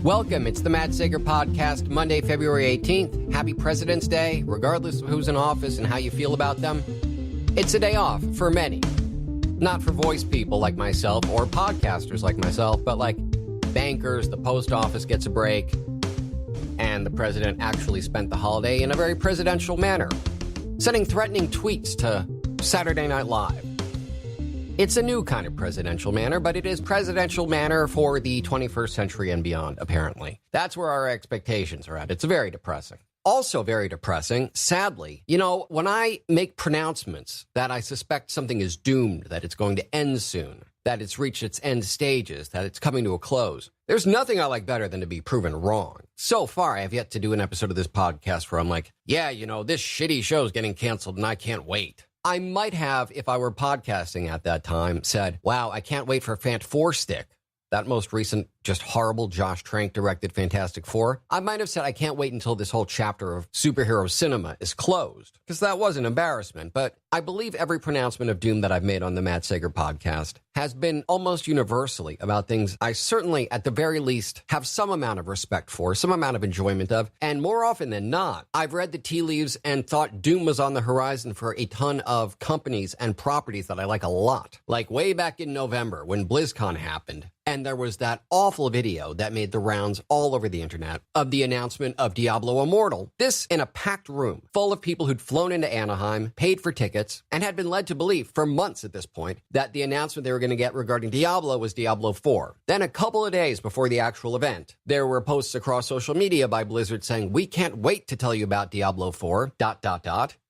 Welcome. It's the Matt Sager Podcast, Monday, February 18th. Happy President's Day, regardless of who's in office and how you feel about them. It's a day off for many. Not for voice people like myself or podcasters like myself, but like bankers, the post office gets a break, and the president actually spent the holiday in a very presidential manner, sending threatening tweets to Saturday Night Live. It's a new kind of presidential manner, but it is presidential manner for the 21st century and beyond, apparently. That's where our expectations are at. It's very depressing. Also very depressing, sadly, when I make pronouncements that I suspect something is doomed, that it's going to end soon, that it's reached its end stages, that it's coming to a close, there's nothing I like better than to be proven wrong. So far, I have yet to do an episode of this podcast where I'm like, this shitty show's getting canceled and I can't wait. I might have, if I were podcasting at that time, said, wow, I can't wait for Fant 4 Stick. That most recent, just horrible Josh Trank-directed Fantastic Four. I might have said I can't wait until this whole chapter of superhero cinema is closed, because that was an embarrassment. But I believe every pronouncement of doom that I've made on the Matt Sager podcast has been almost universally about things I certainly, at the very least, have some amount of respect for, some amount of enjoyment of, and more often than not, I've read the tea leaves and thought doom was on the horizon for a ton of companies and properties that I like a lot. Like way back in November when BlizzCon happened, and there was that awful video that made the rounds all over the internet of the announcement of Diablo Immortal. This in a packed room full of people who'd flown into Anaheim, paid for tickets, and had been led to believe for months at this point that the announcement they were going to get regarding Diablo was Diablo 4. Then a couple of days before the actual event, there were posts across social media by Blizzard saying, we can't wait to tell you about Diablo 4, ...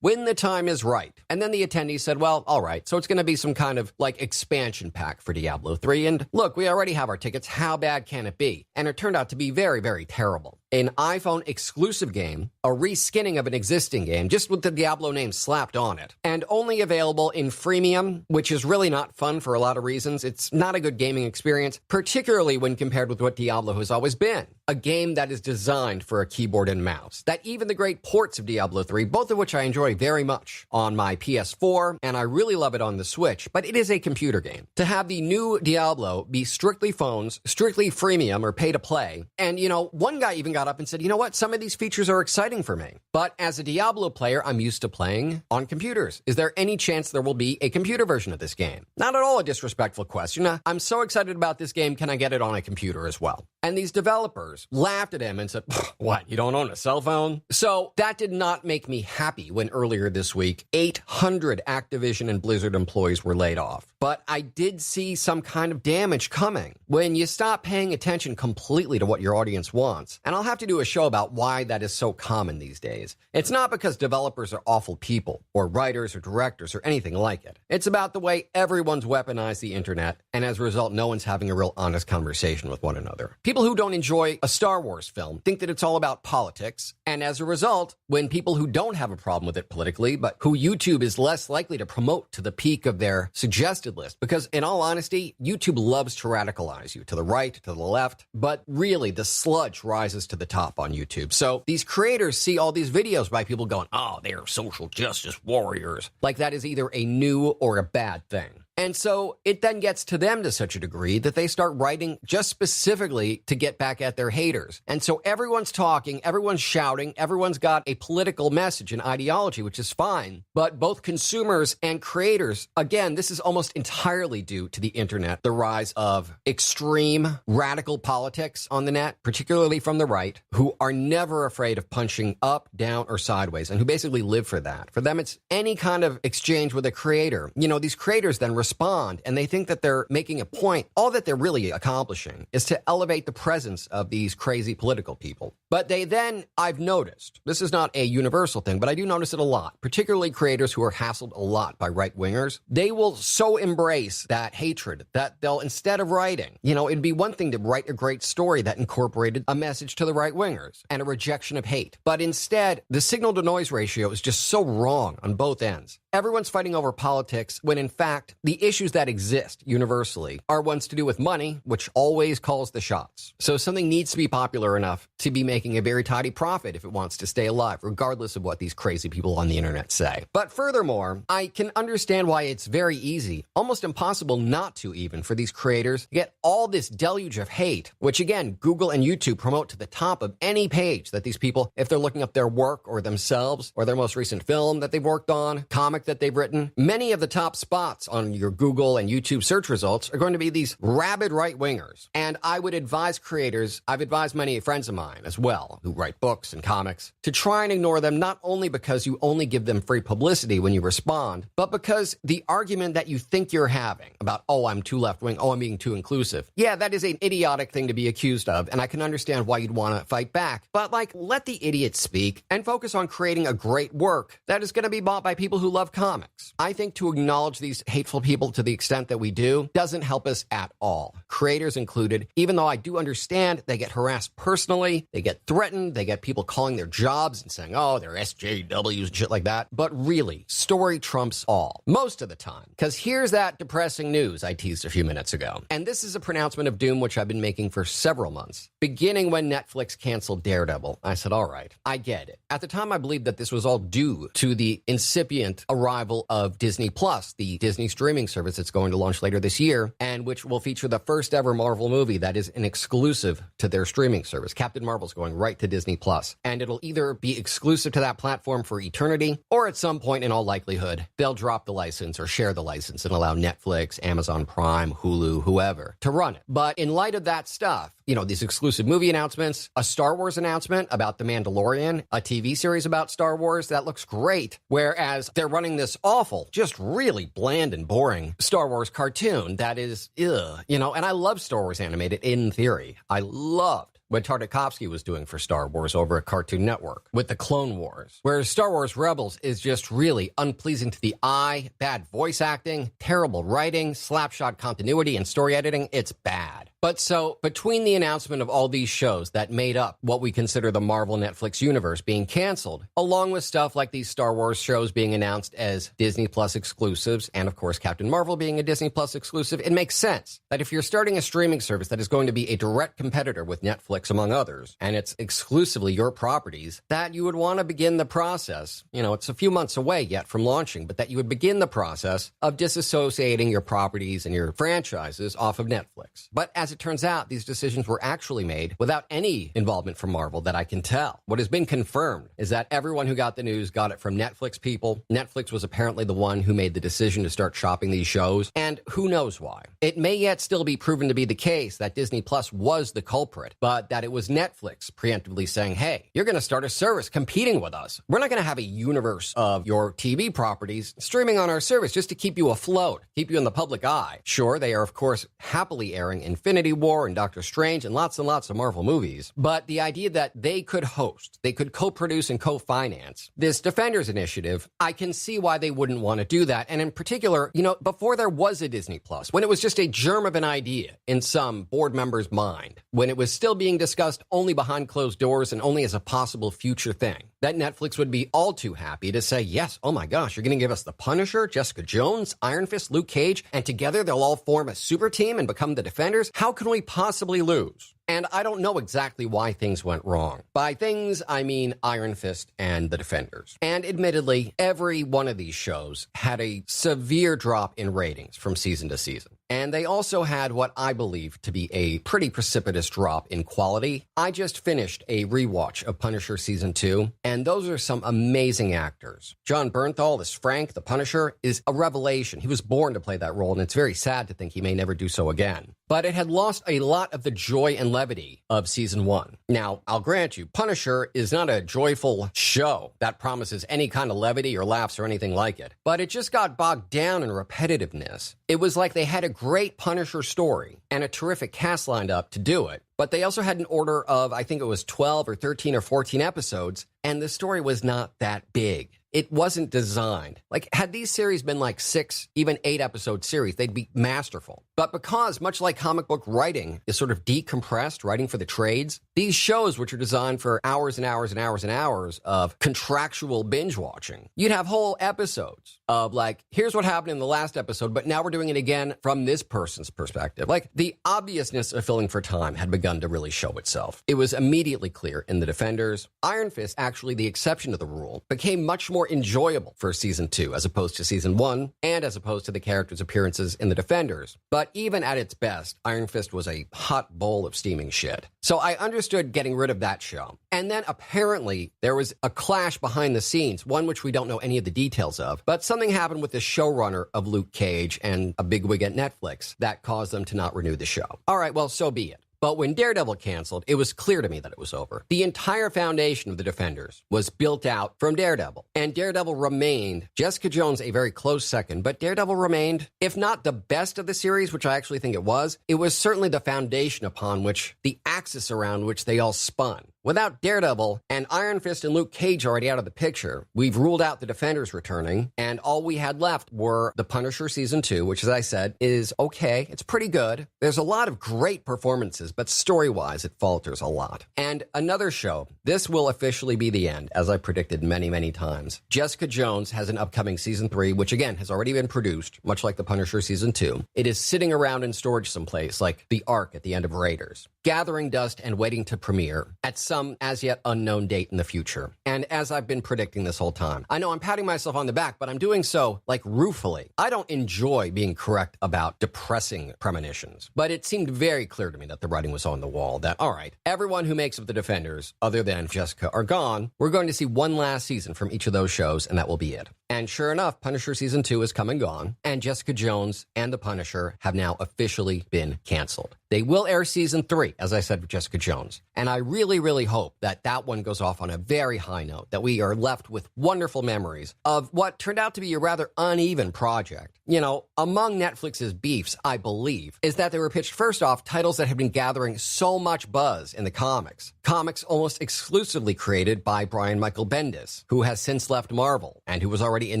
when the time is right. And then the attendees said, well, all right, so it's going to be some kind of like expansion pack for Diablo 3. And look, we already have our tickets. How bad can it be? And it turned out to be very, very terrible. An iPhone exclusive game, a reskinning of an existing game, just with the Diablo name slapped on it, and only available in freemium, which is really not fun for a lot of reasons. It's not a good gaming experience, particularly when compared with what Diablo has always been. A game that is designed for a keyboard and mouse. That even the great ports of Diablo 3, both of which I enjoy very much on my PS4, and I really love it on the Switch, but it is a computer game. To have the new Diablo be strictly phones, strictly freemium or pay to play, and one guy even got up and said, you know what, some of these features are exciting for me, but as a Diablo player, I'm used to playing on computers. Is there any chance there will be a computer version of this game? Not at all a disrespectful question. I'm so excited about this game, can I get it on a computer as well? And these developers laughed at him and said, what, you don't own a cell phone? So that did not make me happy when earlier this week, 800 Activision and Blizzard employees were laid off. But I did see some kind of damage coming when you stop paying attention completely to what your audience wants. And I'll have to do a show about why that is so common these days. It's not because developers are awful people or writers or directors or anything like it. It's about the way everyone's weaponized the internet, and as a result, no one's having a real honest conversation with one another. People who don't enjoy a Star Wars film think that it's all about politics, and as a result, when people who don't have a problem with it politically, but who YouTube is less likely to promote to the peak of their suggested list, because in all honesty, YouTube loves to radicalize you to the right, to the left, but really the sludge rises to the top on YouTube. So these creators see all these videos by people going, oh, they're social justice warriors. Like that is either a new or a bad thing. And so it then gets to them to such a degree that they start writing just specifically to get back at their haters. And so everyone's talking, everyone's shouting, everyone's got a political message and ideology, which is fine. But both consumers and creators, again, this is almost entirely due to the internet, the rise of extreme radical politics on the net, particularly from the right, who are never afraid of punching up, down, or sideways, and who basically live for that. For them, it's any kind of exchange with a creator. These creators then respond, and they think that they're making a point. All that they're really accomplishing is to elevate the presence of these crazy political people. But they then, I've noticed, this is not a universal thing, but I do notice it a lot, particularly creators who are hassled a lot by right-wingers. They will so embrace that hatred that they'll, instead of writing, it'd be one thing to write a great story that incorporated a message to the right-wingers and a rejection of hate. But instead, the signal-to-noise ratio is just so wrong on both ends Everyone's fighting over politics when, in fact, the issues that exist universally are ones to do with money, which always calls the shots. So something needs to be popular enough to be making a very tidy profit if it wants to stay alive, regardless of what these crazy people on the internet say. But furthermore, I can understand why it's very easy, almost impossible not to even, for these creators to get all this deluge of hate, which again, Google and YouTube promote to the top of any page that these people, if they're looking up their work or themselves or their most recent film that they've worked on, comic that they've written, many of the top spots on your Google and YouTube search results are going to be these rabid right-wingers. And I would advise creators, I've advised many friends of mine as well, who write books and comics, to try and ignore them, not only because you only give them free publicity when you respond, but because the argument that you think you're having about, oh, I'm too left-wing, oh, I'm being too inclusive. Yeah, that is an idiotic thing to be accused of, and I can understand why you'd want to fight back. But, let the idiots speak and focus on creating a great work that is going to be bought by people who love comics. I think to acknowledge these hateful people to the extent that we do doesn't help us at all. Creators included, even though I do understand they get harassed personally, they get threatened, they get people calling their jobs and saying, oh, they're SJWs and shit like that. But really, story trumps all, most of the time. Because here's that depressing news I teased a few minutes ago. And this is a pronouncement of doom which I've been making for several months. Beginning when Netflix canceled Daredevil, I said, all right, I get it. At the time, I believed that this was all due to the incipient arrival of Disney Plus, the Disney streaming service that's going to launch later this year, and which will feature the first ever Marvel movie that is an exclusive to their streaming service. Captain Marvel's going right to Disney Plus, and it'll either be exclusive to that platform for eternity, or at some point, in all likelihood, they'll drop the license or share the license and allow Netflix, Amazon Prime, Hulu, whoever to run it. But in light of that stuff, these exclusive movie announcements, a Star Wars announcement about The Mandalorian, a TV series about Star Wars, that looks great. Whereas they're running this awful, just really bland and boring Star Wars cartoon that is, and I love Star Wars animated in theory. I loved what Tartakovsky was doing for Star Wars over at Cartoon Network with the Clone Wars. Whereas Star Wars Rebels is just really unpleasing to the eye, bad voice acting, terrible writing, slapshot continuity, and story editing. It's bad. But so, between the announcement of all these shows that made up what we consider the Marvel Netflix universe being canceled, along with stuff like these Star Wars shows being announced as Disney Plus exclusives, and of course Captain Marvel being a Disney Plus exclusive, it makes sense that if you're starting a streaming service that is going to be a direct competitor with Netflix, among others, and it's exclusively your properties, that you would want to begin the process, it's a few months away yet from launching, but that you would begin the process of disassociating your properties and your franchises off of Netflix. But as it turns out, these decisions were actually made without any involvement from Marvel that I can tell. What has been confirmed is that everyone who got the news got it from Netflix people. Netflix was apparently the one who made the decision to start shopping these shows, and who knows why. It may yet still be proven to be the case that Disney Plus was the culprit, but that it was Netflix preemptively saying, hey, you're going to start a service competing with us. We're not going to have a universe of your TV properties streaming on our service just to keep you afloat, keep you in the public eye. Sure, they are, of course, happily airing Infinity War and Doctor Strange and lots of Marvel movies, but the idea that they could host, they could co-produce and co-finance this Defenders initiative, I can see why they wouldn't want to do that. And in particular, before there was a Disney Plus, when it was just a germ of an idea in some board member's mind, when it was still being discussed only behind closed doors and only as a possible future thing, that Netflix would be all too happy to say, yes, oh my gosh, you're going to give us the Punisher, Jessica Jones, Iron Fist, Luke Cage, and together they'll all form a super team and become the Defenders? How can we possibly lose? And I don't know exactly why things went wrong. By things, I mean Iron Fist and the Defenders. And admittedly, every one of these shows had a severe drop in ratings from season to season. And they also had what I believe to be a pretty precipitous drop in quality. I just finished a rewatch of Punisher Season 2, and those are some amazing actors. Jon Bernthal as Frank, the Punisher, is a revelation. He was born to play that role, and it's very sad to think he may never do so again. But it had lost a lot of the joy and levity of Season 1. Now, I'll grant you, Punisher is not a joyful show that promises any kind of levity or laughs or anything like it. But it just got bogged down in repetitiveness. It was like they had a great Punisher story and a terrific cast lined up to do it. But they also had an order of, I think it was 12 or 13 or 14 episodes, and the story was not that big. it wasn't designed. Like, had these series been like 6, even 8 episode series, they'd be masterful. But because, much like comic book writing is sort of decompressed, writing for the trades, these shows, which are designed for hours and hours and hours and hours of contractual binge watching, you'd have whole episodes of like, here's what happened in the last episode, but now we're doing it again from this person's perspective. Like, the obviousness of filling for time had begun to really show itself. It was immediately clear in The Defenders. Iron Fist, actually the exception to the rule, became much more enjoyable for season 2 as opposed to season 1 and as opposed to the characters' appearances in The Defenders. But even at its best, Iron Fist was a hot bowl of steaming shit. So I understood getting rid of that show. And then apparently there was a clash behind the scenes, one which we don't know any of the details of, but something happened with the showrunner of Luke Cage and a bigwig at Netflix that caused them to not renew the show. All right, well, so be it. But when Daredevil canceled, it was clear to me that it was over. The entire foundation of The Defenders was built out from Daredevil. And Daredevil remained, Jessica Jones a very close second, but Daredevil remained, if not the best of the series, which I actually think it was certainly the foundation upon which, the axis around which they all spun. Without Daredevil and Iron Fist and Luke Cage already out of the picture, we've ruled out The Defenders returning, and all we had left were The Punisher Season 2, which, as I said, is okay. It's pretty good. There's a lot of great performances, but story-wise, it falters a lot. And another show. This will officially be the end, as I predicted many, many times. Jessica Jones has an upcoming Season 3, which, again, has already been produced, much like The Punisher Season 2. It is sitting around in storage someplace, like the Ark at the end of Raiders, gathering dust and waiting to premiere at some as yet unknown date in the future. And as I've been predicting this whole time, I know I'm patting myself on the back, but I'm doing so, like, ruefully. I don't enjoy being correct about depressing premonitions, but it seemed very clear to me that the writing was on the wall, that, all right, everyone who makes up The Defenders, other than Jessica, are gone. We're going to see one last season from each of those shows, and that will be it. And sure enough, Punisher Season 2 is come and gone, and Jessica Jones and The Punisher have now officially been canceled. They will air Season 3, as I said, with Jessica Jones. And I really, really hope that that one goes off on a very high note, that we are left with wonderful memories of what turned out to be a rather uneven project. You know, among Netflix's beefs, I believe, is that they were pitched first off titles that had been gathering so much buzz in the comics. Comics almost exclusively created by Brian Michael Bendis, who has since left Marvel, and who was already in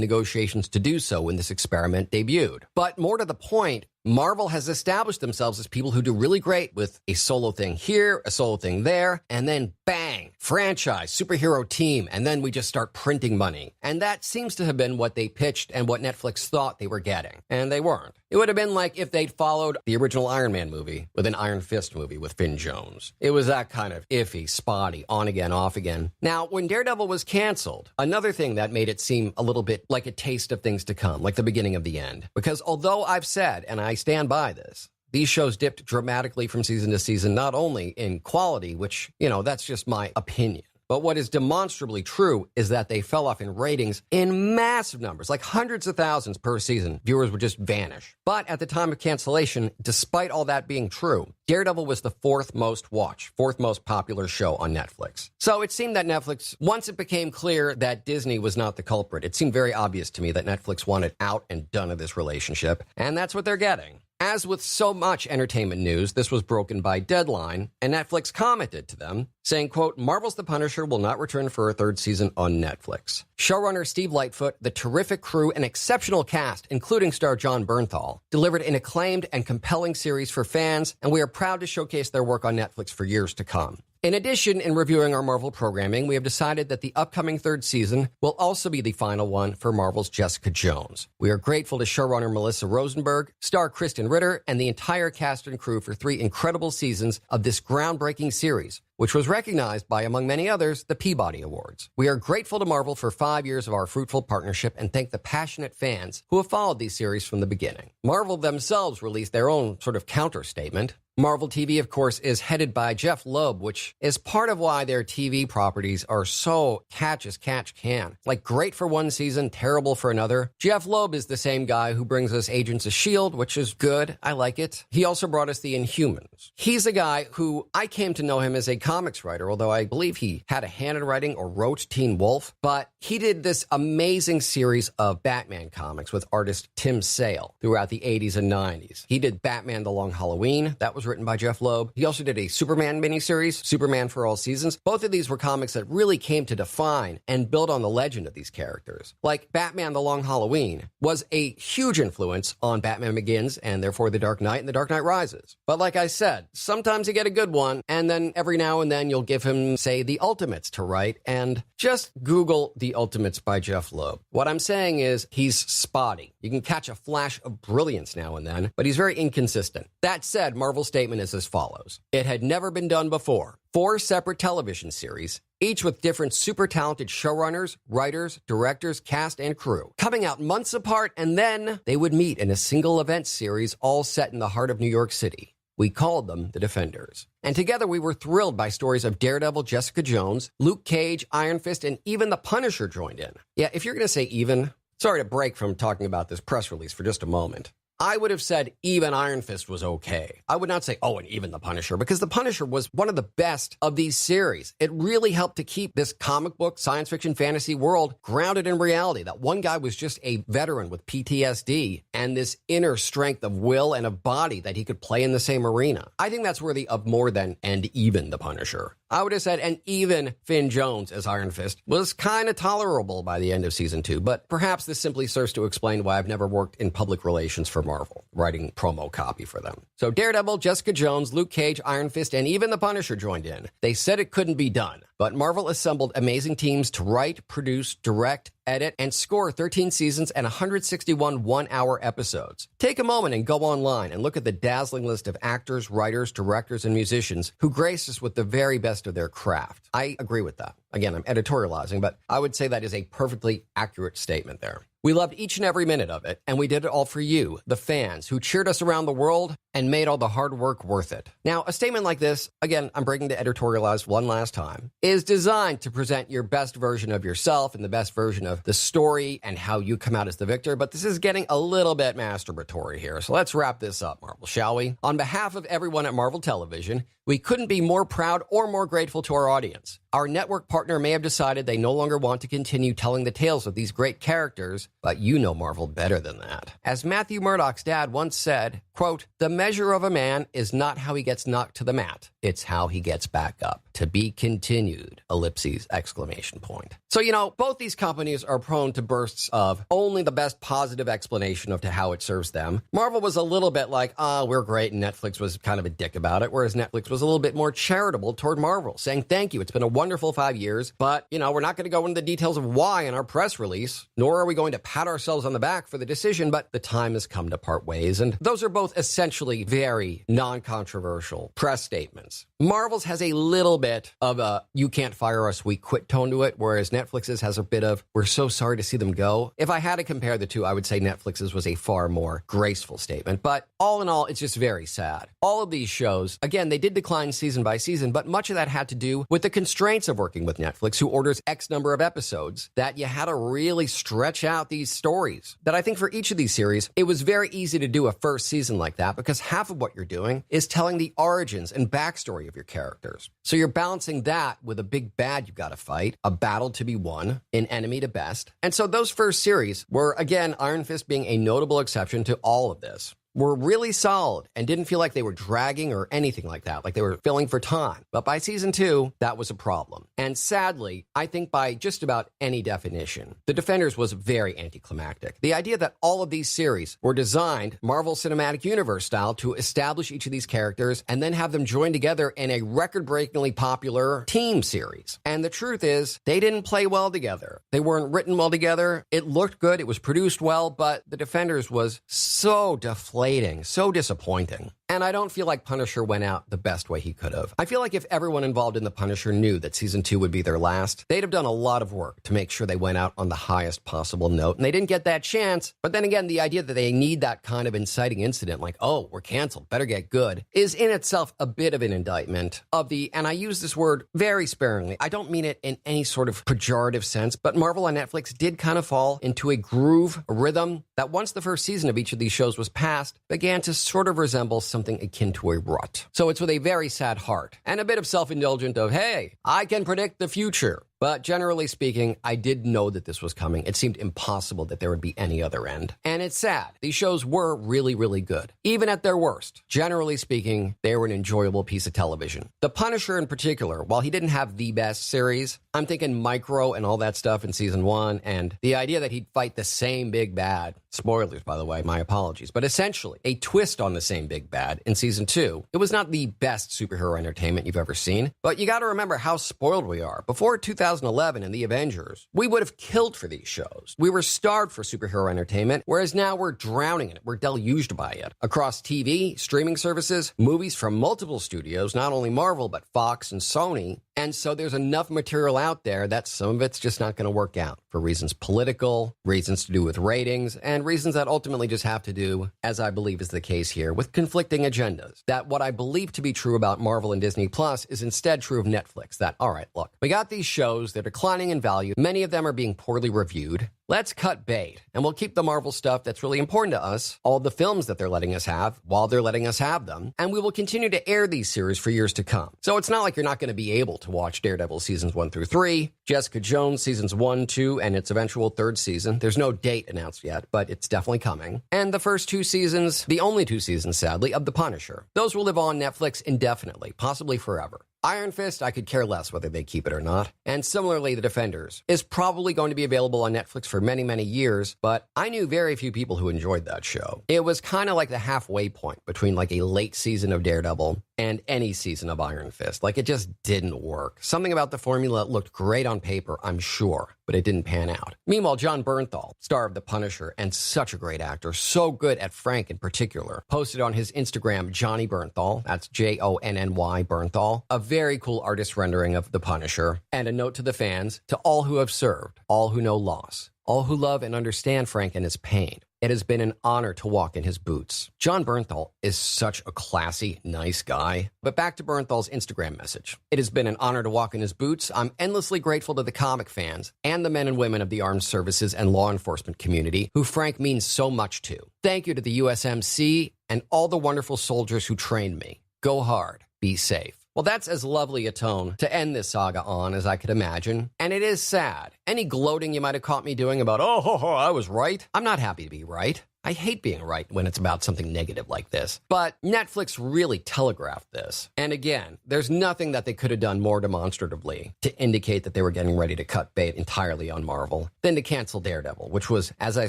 negotiations to do so when this experiment debuted. But more to the point, Marvel has established themselves as people who do really great with a solo thing here, a solo thing there, and then bang, franchise, superhero team, and then we just start printing money. And that seems to have been what they pitched and what Netflix thought they were getting. And they weren't. It would have been like if they'd followed the original Iron Man movie with an Iron Fist movie with Finn Jones. It was that kind of iffy, spotty, on again, off again. Now, when Daredevil was canceled, another thing that made it seem a little bit like a taste of things to come, like the beginning of the end. Because although I've said, and I stand by this, these shows dipped dramatically from season to season, not only in quality, which, you know, that's just my opinion. But what is demonstrably true is that they fell off in ratings in massive numbers, like hundreds of thousands per season. Viewers would just vanish. But at the time of cancellation, despite all that being true, Daredevil was the fourth most watched, fourth most popular show on Netflix. So it seemed that Netflix, once it became clear that Disney was not the culprit, it seemed very obvious to me that Netflix wanted out and done of this relationship. And that's what they're getting. As with so much entertainment news, this was broken by Deadline, and Netflix commented to them, saying, quote, Marvel's The Punisher will not return for a third season on Netflix. Showrunner Steve Lightfoot, the terrific crew, and exceptional cast, including star Jon Bernthal, delivered an acclaimed and compelling series for fans, and we are proud to showcase their work on Netflix for years to come. In addition, in reviewing our Marvel programming, we have decided that the upcoming third season will also be the final one for Marvel's Jessica Jones. We are grateful to showrunner Melissa Rosenberg, star Krysten Ritter, and the entire cast and crew for 3 incredible seasons of this groundbreaking series, which was recognized by, among many others, the Peabody Awards. We are grateful to Marvel for 5 years of our fruitful partnership and thank the passionate fans who have followed these series from the beginning. Marvel themselves released their own sort of counter statement. Marvel TV, of course, is headed by Jeff Loeb, which is part of why their TV properties are so catch as catch can. Like great for one season, terrible for another. Jeff Loeb is the same guy who brings us Agents of S.H.I.E.L.D., which is good. I like it. He also brought us The Inhumans. He's a guy who I came to know him as a comics writer, although I believe he had a hand in writing or wrote Teen Wolf, but he did this amazing series of Batman comics with artist Tim Sale throughout the 80s and 90s. He did Batman The Long Halloween. That was written by Jeff Loeb. He also did a Superman miniseries, Superman for All Seasons. Both of these were comics that really came to define and build on the legend of these characters. Like Batman The Long Halloween was a huge influence on Batman Begins and therefore The Dark Knight and The Dark Knight Rises. But like I said, sometimes you get a good one, and then every now and then you'll give him, say, The Ultimates to write, and just Google The Ultimates by Jeff Loeb. What I'm saying is he's spotty. You can catch a flash of brilliance now and then, but he's very inconsistent. That said, Marvel's statement is as follows. It had never been done before. 4 separate television series, each with different super talented showrunners, writers, directors, cast, and crew, coming out months apart, and then they would meet in a single event series all set in the heart of New York City. We called them the Defenders. And together we were thrilled by stories of Daredevil, Jessica Jones, Luke Cage, Iron Fist, and even the Punisher joined in. Yeah, if you're going to say even, sorry to break from talking about this press release for just a moment. I would have said even Iron Fist was okay. I would not say, oh, and even The Punisher, because The Punisher was one of the best of these series. It really helped to keep this comic book, science fiction, fantasy world grounded in reality. That one guy was just a veteran with PTSD and this inner strength of will and of body that he could play in the same arena. I think that's worthy of more than and even The Punisher. I would have said, and even Finn Jones as Iron Fist was kind of tolerable by the end of season 2, but perhaps this simply serves to explain why I've never worked in public relations for Marvel, writing promo copy for them. So Daredevil, Jessica Jones, Luke Cage, Iron Fist, and even the Punisher joined in. They said it couldn't be done, but Marvel assembled amazing teams to write, produce, direct, edit, and score 13 seasons and 161 one-hour episodes. Take a moment and go online and look at the dazzling list of actors, writers, directors, and musicians who grace us with the very best of their craft. I agree with that. Again, I'm editorializing, but I would say that is a perfectly accurate statement there. We loved each and every minute of it, and we did it all for you, the fans, who cheered us around the world and made all the hard work worth it. Now, a statement like this, again, I'm breaking to editorialize one last time, is designed to present your best version of yourself and the best version of the story and how you come out as the victor, but this is getting a little bit masturbatory here, so let's wrap this up, Marvel, shall we? On behalf of everyone at Marvel Television, we couldn't be more proud or more grateful to our audience. Our network partner may have decided they no longer want to continue telling the tales of these great characters, but you know Marvel better than that. As Matthew Murdock's dad once said, quote, "The measure of a man is not how he gets knocked to the mat. It's how he gets back up. To be continued, ellipses, exclamation point." So, you know, both these companies are prone to bursts of only the best positive explanation of to how it serves them. Marvel was a little bit like, we're great, and Netflix was kind of a dick about it, whereas Netflix was a little bit more charitable toward Marvel, saying, thank you, it's been a wonderful 5 years, but, you know, we're not going to go into the details of why in our press release, nor are we going to pat ourselves on the back for the decision, but the time has come to part ways. And those are both essentially very non-controversial press statements. Marvel's has a little bit of a you can't fire us, we quit tone to it, whereas Netflix's has a bit of we're so sorry to see them go. If I had to compare the two, I would say Netflix's was a far more graceful statement. But all in all, it's just very sad. All of these shows, again, they did decline season by season, but much of that had to do with the constraints of working with Netflix, who orders X number of episodes, that you had to really stretch out these stories. That I think for each of these series, it was very easy to do a first season like that because half of what you're doing is telling the origins and backstory of your characters. So you're balancing that with a big bad you've got to fight, a battle to be won, an enemy to best. And so those first series were, again, Iron Fist being a notable exception to all of this, were really solid and didn't feel like they were dragging or anything like that, like they were filling for time. But by season 2, that was a problem. And sadly, I think by just about any definition, The Defenders was very anticlimactic. The idea that all of these series were designed Marvel Cinematic Universe style to establish each of these characters and then have them join together in a record-breakingly popular team series. And the truth is, they didn't play well together. They weren't written well together. It looked good. It was produced well, but The Defenders was so deflating, so disappointing. And I don't feel like Punisher went out the best way he could have. I feel like if everyone involved in the Punisher knew that season 2 would be their last, they'd have done a lot of work to make sure they went out on the highest possible note. And they didn't get that chance. But then again, the idea that they need that kind of inciting incident, like, oh, we're canceled, better get good, is in itself a bit of an indictment of the, and I use this word very sparingly, I don't mean it in any sort of pejorative sense, but Marvel and Netflix did kind of fall into a groove, a rhythm, that once the first season of each of these shows was passed, began to sort of resemble some something akin to a rut. So it's with a very sad heart and a bit of self-indulgent of, hey, I can predict the future. But generally speaking, I did know that this was coming. It seemed impossible that there would be any other end. And it's sad. These shows were really, really good. Even at their worst. Generally speaking, they were an enjoyable piece of television. The Punisher in particular, while he didn't have the best series, I'm thinking Micro and all that stuff in season 1, and the idea that he'd fight the same big bad, spoilers by the way, my apologies, but essentially a twist on the same big bad in season 2. It was not the best superhero entertainment you've ever seen, but you gotta remember how spoiled we are. Before 2011 and the Avengers, we would have killed for these shows. We were starved for superhero entertainment, whereas now we're drowning in it. We're deluged by it. Across TV, streaming services, movies from multiple studios, not only Marvel, but Fox and Sony. And so there's enough material out there that some of it's just not going to work out for reasons political, reasons to do with ratings, and reasons that ultimately just have to do, as I believe is the case here, with conflicting agendas. That what I believe to be true about Marvel and Disney Plus is instead true of Netflix. That, all right, look, we got these shows, they're declining in value. Many of them are being poorly reviewed. Let's cut bait, and we'll keep the Marvel stuff that's really important to us, all the films that they're letting us have, while they're letting us have them, and we will continue to air these series for years to come. So it's not like you're not going to be able to watch Daredevil seasons 1 through 3, Jessica Jones seasons 1, 2, and its eventual 3rd season. There's no date announced yet, but it's definitely coming. And the first 2 seasons, the only 2 seasons, sadly, of The Punisher. Those will live on Netflix indefinitely, possibly forever. Iron Fist, I could care less whether they keep it or not. And similarly, The Defenders is probably going to be available on Netflix for many, many years, but I knew very few people who enjoyed that show. It was kind of like the halfway point between like a late season of Daredevil and any season of Iron Fist. Like, it just didn't work. Something about the formula looked great on paper, I'm sure, but it didn't pan out. Meanwhile, Jon Bernthal, star of The Punisher and such a great actor, so good at Frank in particular, posted on his Instagram, Johnny Bernthal, that's Jonny Bernthal, a very cool artist rendering of The Punisher, and a note to the fans, to all who have served, all who know loss, all who love and understand Frank and his pain. It has been an honor to walk in his boots. Jon Bernthal is such a classy, nice guy. But back to Bernthal's Instagram message. It has been an honor to walk in his boots. I'm endlessly grateful to the comic fans and the men and women of the armed services and law enforcement community who Frank means so much to. Thank you to the USMC and all the wonderful soldiers who trained me. Go hard. Be safe. Well, that's as lovely a tone to end this saga on as I could imagine. And it is sad. Any gloating you might have caught me doing about, I was right. I'm not happy to be right. I hate being right when it's about something negative like this. But Netflix really telegraphed this. And again, there's nothing that they could have done more demonstratively to indicate that they were getting ready to cut bait entirely on Marvel than to cancel Daredevil, which was, as I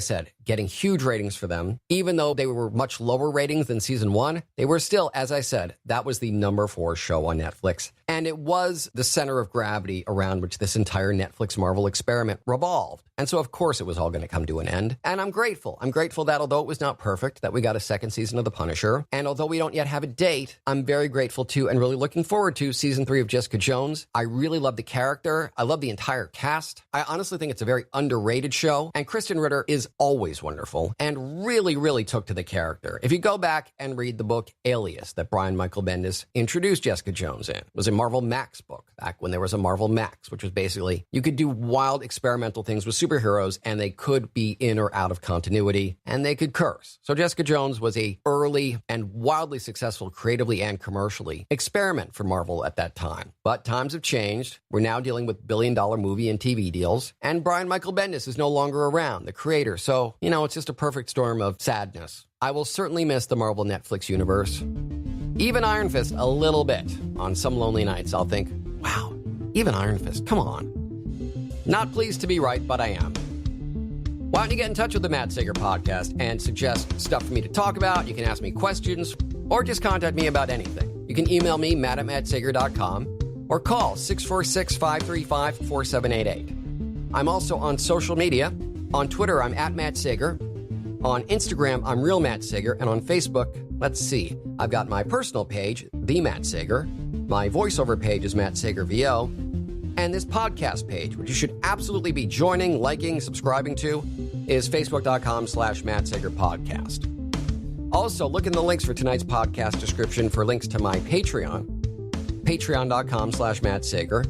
said, getting huge ratings for them. Even though they were much lower ratings than season 1, they were still, as I said, that was the number 4 show on Netflix. And it was the center of gravity around which this entire Netflix Marvel experiment revolved. And so, of course, it was all going to come to an end. And I'm grateful. I'm grateful that although it was not perfect, that we got a 2nd season of The Punisher. And although we don't yet have a date, I'm very grateful to and really looking forward to season 3 of Jessica Jones. I really love the character. I love the entire cast. I honestly think it's a very underrated show. And Krysten Ritter is always wonderful and really, really took to the character. If you go back and read the book Alias that Brian Michael Bendis introduced Jessica Jones in, it was a Marvel Max book back when there was a Marvel Max, which was basically you could do wild experimental things with superheroes and they could be in or out of continuity and they could curse. So Jessica Jones was a early and wildly successful creatively and commercially experiment for Marvel at that time. But times have changed. We're now dealing with billion-dollar movie and TV deals and Brian Michael Bendis is no longer around, the creator. So, it's just a perfect storm of sadness. I will certainly miss the Marvel Netflix universe. Even Iron Fist a little bit. On some lonely nights, I'll think, wow, even Iron Fist, come on. Not pleased to be right, but I am. Why don't you get in touch with the Matt Sager podcast and suggest stuff for me to talk about? You can ask me questions or just contact me about anything. You can email me, matt@mattsager.com, or call 646-535-4788. I'm also on social media. On Twitter, I'm @MattSager. On Instagram, I'm Real Matt Sager. And on Facebook, let's see, I've got my personal page, The Matt Sager. My voiceover page is Matt Sager VO. And this podcast page, which you should absolutely be joining, liking, subscribing to, is facebook.com/Matt Sager Podcast. Also, look in the links for tonight's podcast description for links to my Patreon, patreon.com/Matt Sager,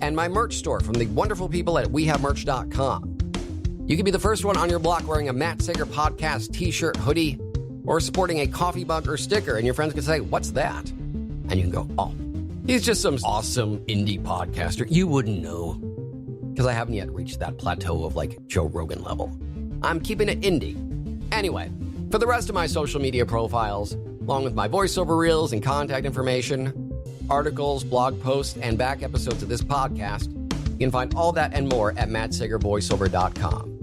and my merch store from the wonderful people at wehavemerch.com. You can be the first one on your block wearing a Matt Sager Podcast t-shirt, hoodie, or sporting a coffee mug or sticker, and your friends can say, "What's that?" And you can go, "Oh, he's just some awesome indie podcaster. You wouldn't know." Because I haven't yet reached that plateau of like Joe Rogan level. I'm keeping it indie. Anyway, for the rest of my social media profiles, along with my voiceover reels and contact information, articles, blog posts, and back episodes of this podcast, you can find all that and more at mattsagervoiceover.com.